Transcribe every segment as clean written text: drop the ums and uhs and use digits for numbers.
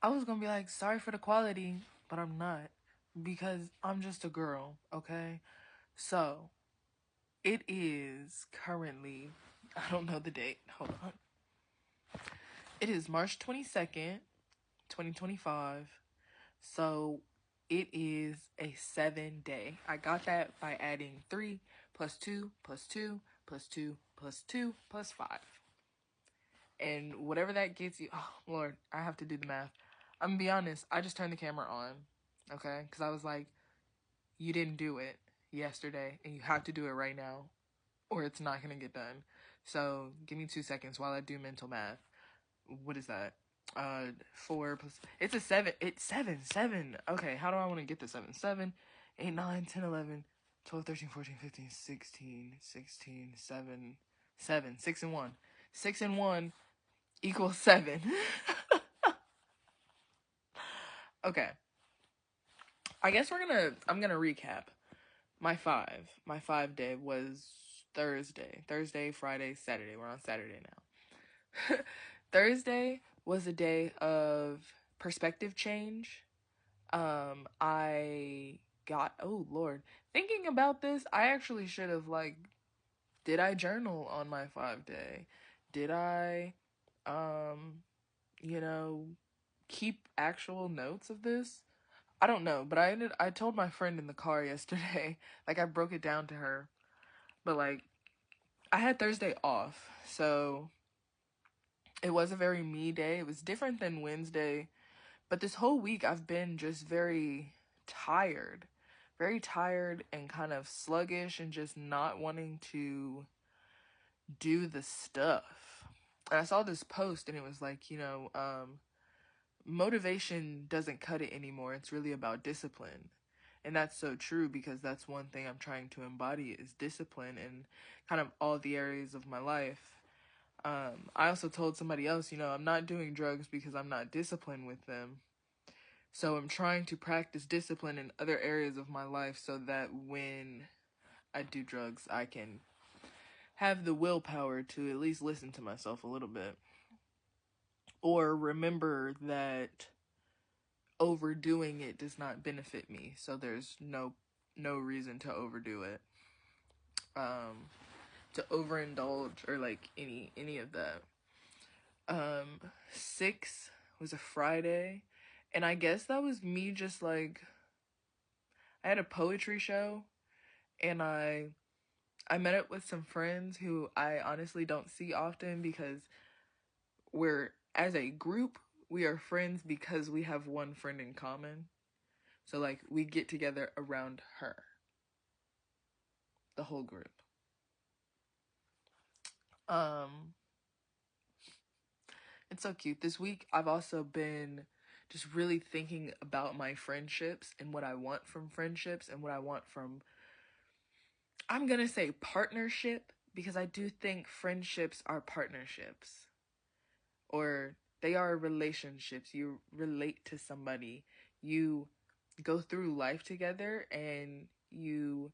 I was gonna be like, sorry for the quality, but I'm not. Because I'm just a girl, okay? So, it is currently, I don't know the date. Hold on. It is March 22nd, 2025. So, it is a 7 day. I got that by adding 3 plus 2 plus 2 plus 2 plus 2 plus 5. And whatever that gets you, oh Lord, I have to do the math. I'm gonna be honest, I just turned the camera on, okay? Because I was like, you didn't do it yesterday, and you have to do it right now, or it's not gonna get done. So give me 2 seconds while I do mental math. What is that? 4 plus. It's a 7. It's 7. 7. Okay, how do I want to get the 7? 7, 8, 9, 10, 11, 12, 13, 14, 15, 16, 16, 7, 7. 6 and 1. 6 and 1 equals 7. Okay. I guess I'm gonna recap. My 5 day was Thursday. Thursday, Friday, Saturday. We're on Saturday now. Thursday was a day of perspective change. I got, oh Lord. Thinking about this, I actually should have, like, did I journal on my 5 day? Did I, um, you know, keep actual notes of this? I don't know, but I told my friend in the car yesterday, like I broke it down to her, but like I had Thursday off, so it was a very me day. It was different than Wednesday, but this whole week I've been just tired, very tired and kind of sluggish and just not wanting to do the stuff. And I saw this post and it was like, motivation doesn't cut it anymore. It's really about discipline. And that's so true because that's one thing I'm trying to embody is discipline in kind of all the areas of my life. I also told somebody else, I'm not doing drugs because I'm not disciplined with them. So I'm trying to practice discipline in other areas of my life so that when I do drugs, I can have the willpower to at least listen to myself a little bit. Or remember that overdoing it does not benefit me, so there's no reason to overdo it, to overindulge or like any of that. 6 was a Friday, and I guess that was me just like I had a poetry show, and I met up with some friends who I honestly don't see often because we're as a group we are friends because we have one friend in common. So like we get together around her, the whole group. Um, it's so cute. This week I've also been just really thinking about my friendships and what I want from friendships and what I want from, I'm going to say partnership, because I do think friendships are partnerships, or they are relationships. You relate to somebody, you go through life together, and you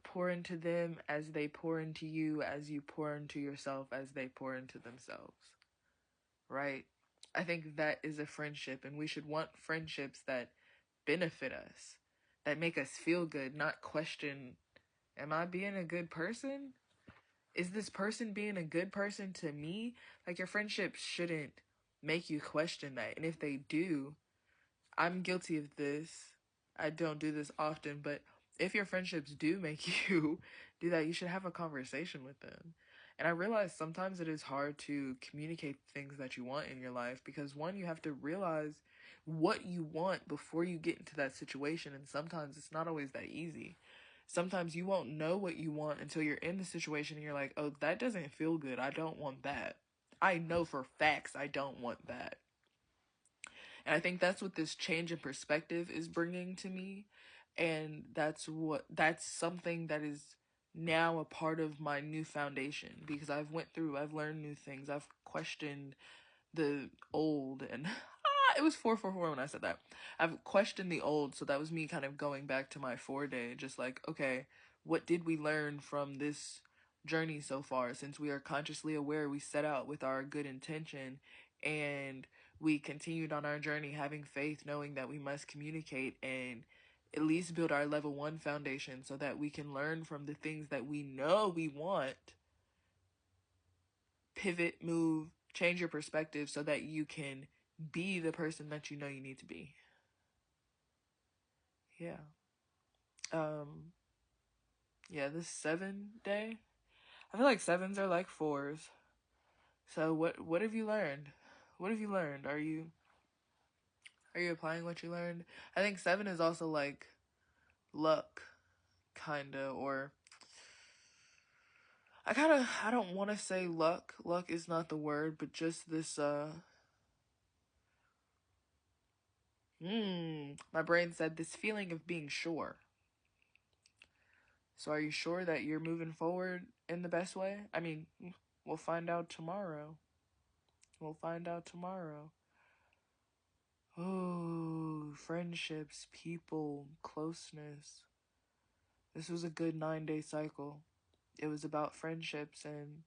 pour into them as they pour into you, as you pour into yourself, as they pour into themselves, right? I think that is a friendship, and we should want friendships that benefit us, that make us feel good, not question, am I being a good person? Is this person being a good person to me? Like, your friendships shouldn't make you question that. And if they do, I'm guilty of this. I don't do this often, but if your friendships do make you do that, you should have a conversation with them. And I realize sometimes it is hard to communicate things that you want in your life because, one, you have to realize what you want before you get into that situation, and sometimes it's not always that easy. Sometimes you won't know what you want until you're in the situation and you're like, oh, that doesn't feel good. I don't want that. I know for facts I don't want that. And I think that's what this change in perspective is bringing to me. And that's something that is now a part of my new foundation, because I've learned new things. I've questioned the old, and it was 444 when I said that. I've questioned the old, so that was me kind of going back to my 4 day, just like, okay, what did we learn from this journey so far? Since we are consciously aware, we set out with our good intention, and we continued on our journey having faith, knowing that we must communicate and at least build our level 1 foundation so that we can learn from the things that we know we want, pivot, move, change your perspective so that you can be the person that you know you need to be. Yeah. Yeah, this 7 day, I feel like 7s are like 4s. So what have you learned? What have you learned? Are you applying what you learned? I think 7 is also like luck, kinda, or I don't want to say luck. Luck is not the word, but just this my brain said this feeling of being sure. So are you sure that you're moving forward in the best way? I mean, we'll find out tomorrow. We'll find out tomorrow. Oh, friendships, people, closeness. This was a good 9-day cycle. It was about friendships and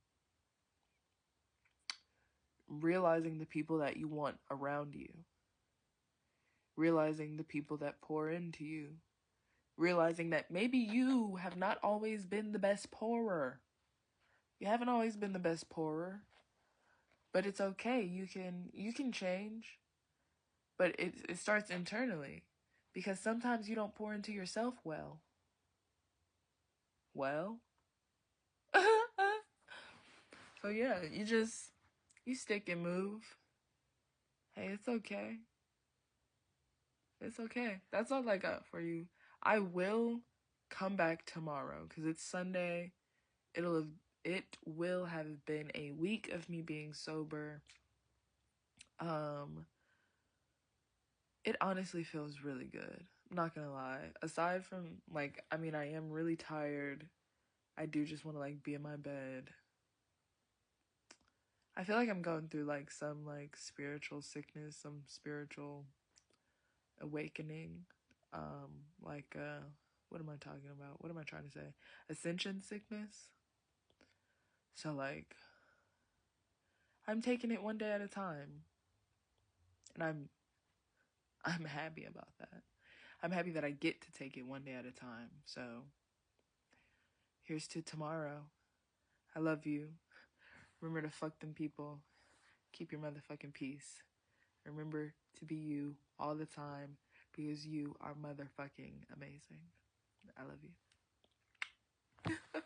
realizing the people that you want around you. Realizing the people that pour into you. Realizing that maybe you have not always been the best pourer. You haven't always been the best pourer. But it's okay. You can change. But it starts internally. Because sometimes you don't pour into yourself well. Well? So yeah, you stick and move. Hey, it's okay. It's okay. That's all I got for you. I will come back tomorrow because it's Sunday. It will have been a week of me being sober. It honestly feels really good. I'm not gonna lie. Aside from I am really tired. I do just want to be in my bed. I feel like I'm going through some spiritual sickness, some spiritual awakening. What am I talking about? What am I trying to say? Ascension sickness. So I'm taking it one day at a time. And I'm happy about that. I'm happy that I get to take it one day at a time. So here's to tomorrow. I love you. Remember to fuck them people. Keep your motherfucking peace. Remember to be you all the time because you are motherfucking amazing. I love you.